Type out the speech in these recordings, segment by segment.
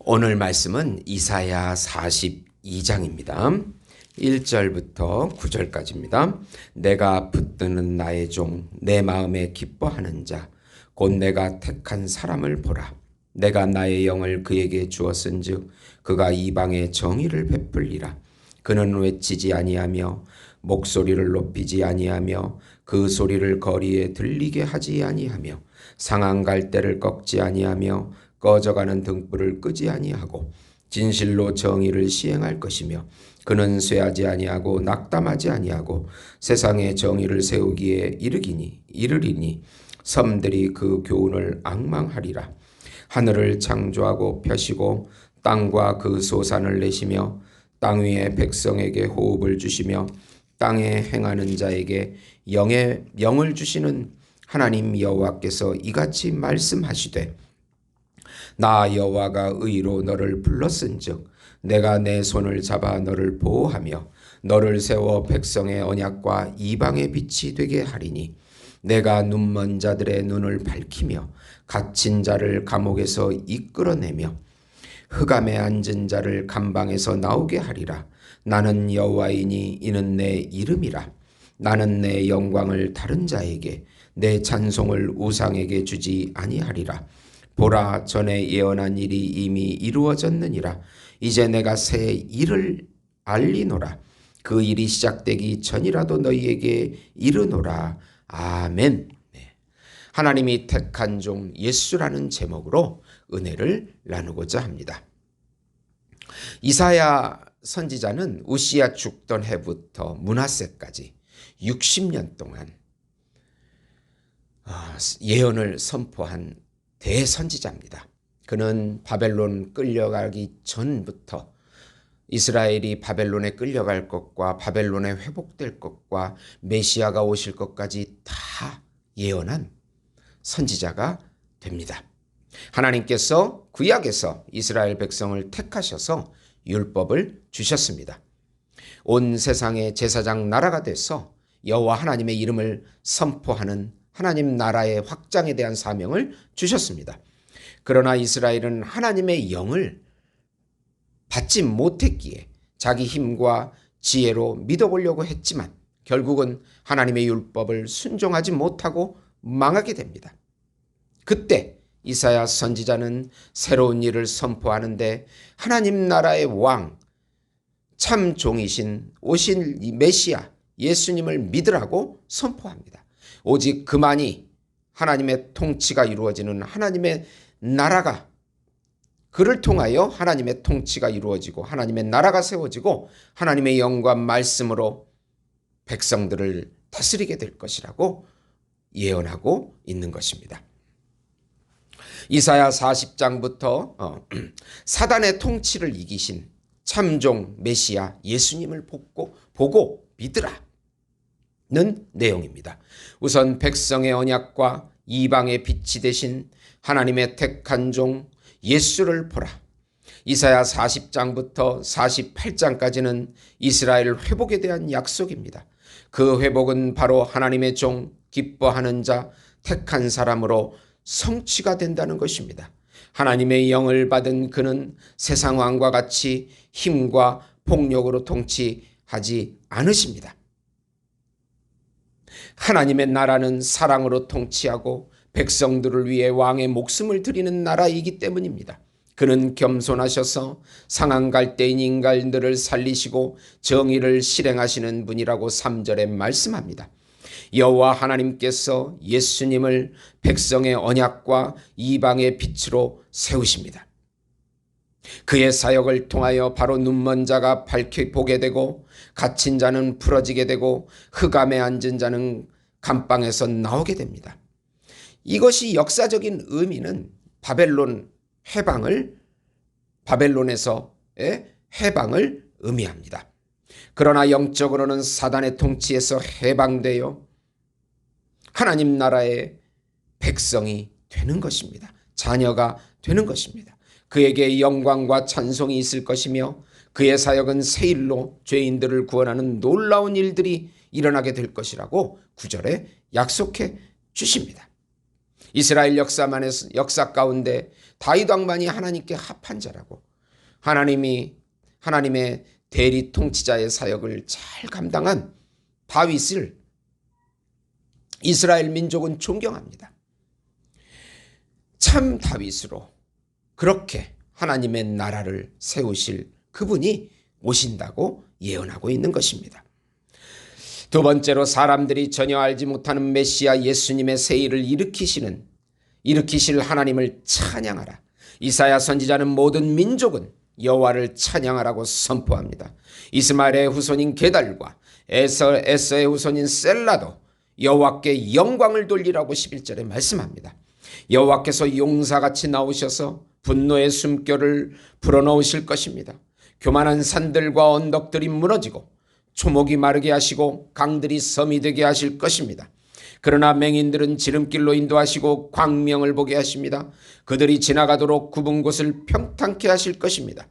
오늘 말씀은 이사야 42장입니다. 1절부터 9절까지입니다. 내가 붙드는 나의 종, 내 마음에 기뻐하는 자, 곧 내가 택한 사람을 보라. 내가 나의 영을 그에게 주었은즉 그가 이방에 정의를 베풀리라. 그는 외치지 아니하며 목소리를 높이지 아니하며 그 소리를 거리에 들리게 하지 아니하며 상한 갈대를 꺾지 아니하며 꺼져가는 등불을 끄지 아니하고 진실로 정의를 시행할 것이며 그는 쇠하지 아니하고 낙담하지 아니하고 세상에 정의를 세우기에 이르리니 섬들이 그 교훈을 앙망하리라. 하늘을 창조하고 펴시고 땅과 그 소산을 내시며 땅 위에 백성에게 호흡을 주시며 땅에 행하는 자에게 영을 주시는 하나님 여호와께서 이같이 말씀하시되 나 여호와가 의로 너를 불렀은즉 내가 내 손을 잡아 너를 보호하며 너를 세워 백성의 언약과 이방의 빛이 되게 하리니 내가 눈먼 자들의 눈을 밝히며 갇힌 자를 감옥에서 이끌어내며 흑암에 앉은 자를 감방에서 나오게 하리라. 나는 여호와이니 이는 내 이름이라. 나는 내 영광을 다른 자에게 내 찬송을 우상에게 주지 아니하리라. 보라, 전에 예언한 일이 이미 이루어졌느니라. 이제 내가 새 일을 알리노라. 그 일이 시작되기 전이라도 너희에게 이르노라. 아멘. 하나님이 택한 종 예수라는 제목으로 은혜를 나누고자 합니다. 이사야 선지자는 우시야 죽던 해부터 므낫세까지 60년 동안 예언을 선포한 대선지자입니다. 그는 바벨론 끌려가기 전부터 이스라엘이 바벨론에 끌려갈 것과 바벨론에 회복될 것과 메시아가 오실 것까지 다 예언한 선지자가 됩니다. 하나님께서 구약에서 이스라엘 백성을 택하셔서 율법을 주셨습니다. 온 세상의 제사장 나라가 돼서 여호와 하나님의 이름을 선포하는 하나님 나라의 확장에 대한 사명을 주셨습니다. 그러나 이스라엘은 하나님의 영을 받지 못했기에 자기 힘과 지혜로 믿어보려고 했지만 결국은 하나님의 율법을 순종하지 못하고 망하게 됩니다. 그때 이사야 선지자는 새로운 일을 선포하는데 하나님 나라의 왕, 참 종이신 오신 메시아 예수님을 믿으라고 선포합니다. 오직 그만이 하나님의 통치가 이루어지는 하나님의 나라가, 그를 통하여 하나님의 통치가 이루어지고 하나님의 나라가 세워지고 하나님의 영과 말씀으로 백성들을 다스리게 될 것이라고 예언하고 있는 것입니다. 이사야 40장부터 사단의 통치를 이기신 참종 메시아 예수님을 보고 믿으라는 내용입니다. 우선 백성의 언약과 이방의 빛이 되신 하나님의 택한 종 예수를 보라. 이사야 40장부터 48장까지는 이스라엘 회복에 대한 약속입니다. 그 회복은 바로 하나님의 종 기뻐하는 자 택한 사람으로 성취가 된다는 것입니다. 하나님의 영을 받은 그는 세상 왕과 같이 힘과 폭력으로 통치하지 않으십니다. 하나님의 나라는 사랑으로 통치하고 백성들을 위해 왕의 목숨을 드리는 나라이기 때문입니다. 그는 겸손하셔서 상한 갈대인 인간들을 살리시고 정의를 실행하시는 분이라고 3절에 말씀합니다. 여호와 하나님께서 예수님을 백성의 언약과 이방의 빛으로 세우십니다. 그의 사역을 통하여 바로 눈먼 자가 밝히 보게 되고 갇힌 자는 풀어지게 되고 흑암에 앉은 자는 감방에서 나오게 됩니다. 이것이 역사적인 의미는 바벨론에서의 해방을 의미합니다. 그러나 영적으로는 사단의 통치에서 해방되어 하나님 나라의 백성이 되는 것입니다. 자녀가 되는 것입니다. 그에게 영광과 찬송이 있을 것이며 그의 사역은 새 일로 죄인들을 구원하는 놀라운 일들이 일어나게 될 것이라고 9절에 약속해 주십니다. 이스라엘 역사 가운데 다윗 왕만이 하나님께 합한 자라고, 하나님의 대리 통치자의 사역을 잘 감당한 다윗을 이스라엘 민족은 존경합니다. 참 다윗으로 그렇게 하나님의 나라를 세우실 그분이 오신다고 예언하고 있는 것입니다. 두 번째로, 사람들이 전혀 알지 못하는 메시아 예수님의 세일을 일으키실 하나님을 찬양하라. 이사야 선지자는 모든 민족은 여호와를 찬양하라고 선포합니다. 이스마엘의 후손인 게달과 에서의 후손인 셀라도 여호와께 영광을 돌리라고 11절에 말씀합니다. 여호와께서 용사같이 나오셔서 분노의 숨결을 불어넣으실 것입니다. 교만한 산들과 언덕들이 무너지고 초목이 마르게 하시고 강들이 섬이 되게 하실 것입니다. 그러나 맹인들은 지름길로 인도하시고 광명을 보게 하십니다. 그들이 지나가도록 굽은 곳을 평탄케 하실 것입니다.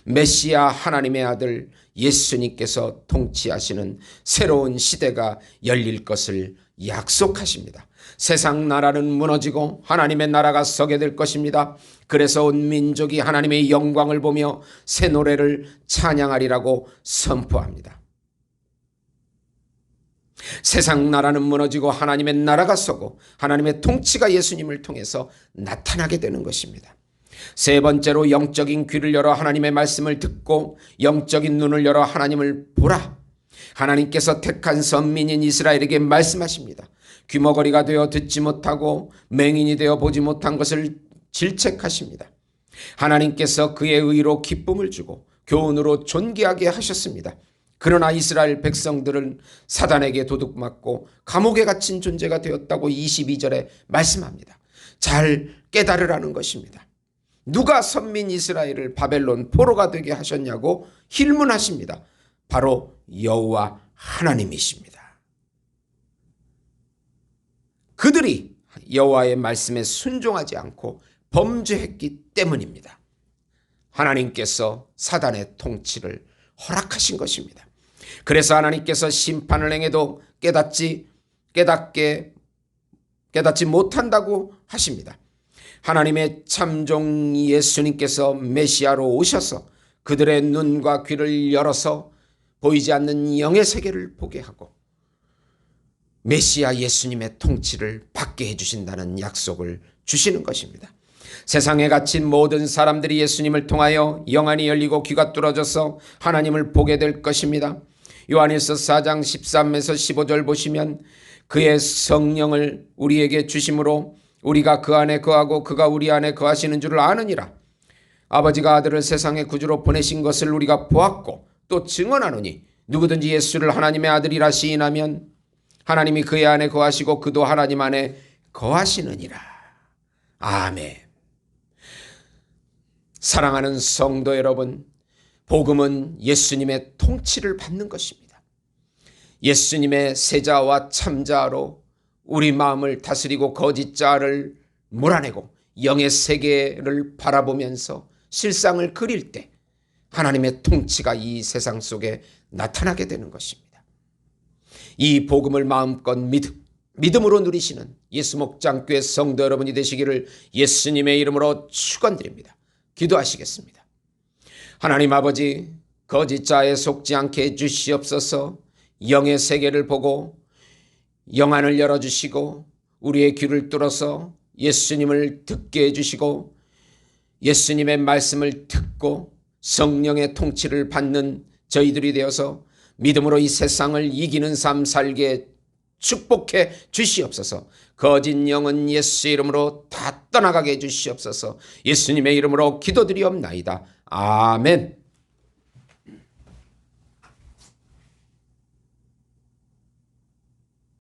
메시아 하나님의 아들 예수님께서 통치하시는 새로운 시대가 열릴 것을 약속하십니다. 세상 나라는 무너지고 하나님의 나라가 서게 될 것입니다. 그래서 온 민족이 하나님의 영광을 보며 새 노래를 찬양하리라고 선포합니다. 세상 나라는 무너지고 하나님의 나라가 서고 하나님의 통치가 예수님을 통해서 나타나게 되는 것입니다. 세 번째로, 영적인 귀를 열어 하나님의 말씀을 듣고 영적인 눈을 열어 하나님을 보라. 하나님께서 택한 선민인 이스라엘에게 말씀하십니다. 귀머거리가 되어 듣지 못하고 맹인이 되어 보지 못한 것을 질책하십니다. 하나님께서 그의 의로 기쁨을 주고 교훈으로 존귀하게 하셨습니다. 그러나 이스라엘 백성들은 사단에게 도둑맞고 감옥에 갇힌 존재가 되었다고 22절에 말씀합니다. 잘 깨달으라는 것입니다. 누가 선민 이스라엘을 바벨론 포로가 되게 하셨냐고 힐문하십니다. 바로 여호와 하나님이십니다. 그들이 여호와의 말씀에 순종하지 않고 범죄했기 때문입니다. 하나님께서 사단의 통치를 허락하신 것입니다. 그래서 하나님께서 심판을 행해도 깨닫지 못한다고 하십니다. 하나님의 참종 예수님께서 메시아로 오셔서 그들의 눈과 귀를 열어서 보이지 않는 영의 세계를 보게 하고 메시아 예수님의 통치를 받게 해주신다는 약속을 주시는 것입니다. 세상에 갇힌 모든 사람들이 예수님을 통하여 영안이 열리고 귀가 뚫어져서 하나님을 보게 될 것입니다. 요한일서 4장 13에서 15절 보시면 그의 성령을 우리에게 주심으로 우리가 그 안에 거하고 그가 우리 안에 거하시는 줄을 아느니라. 아버지가 아들을 세상의 구주로 보내신 것을 우리가 보았고 또 증언하노니 누구든지 예수를 하나님의 아들이라 시인하면 하나님이 그의 안에 거하시고 그도 하나님 안에 거하시느니라. 아멘. 사랑하는 성도 여러분, 복음은 예수님의 통치를 받는 것입니다. 예수님의 세자와 참자로 우리 마음을 다스리고 거짓 자를 몰아내고 영의 세계를 바라보면서 실상을 그릴 때 하나님의 통치가 이 세상 속에 나타나게 되는 것입니다. 이 복음을 마음껏 믿음으로 누리시는 예수 목장교회 성도 여러분이 되시기를 예수님의 이름으로 축원드립니다. 기도하시겠습니다. 하나님 아버지, 거짓 자에 속지 않게 해주시옵소서. 영의 세계를 보고 영안을 열어주시고 우리의 귀를 뚫어서 예수님을 듣게 해주시고 예수님의 말씀을 듣고 성령의 통치를 받는 저희들이 되어서 믿음으로 이 세상을 이기는 삶 살게 축복해 주시옵소서. 거짓 영은 예수 이름으로 다 떠나가게 해 주시옵소서. 예수님의 이름으로 기도드리옵나이다. 아멘.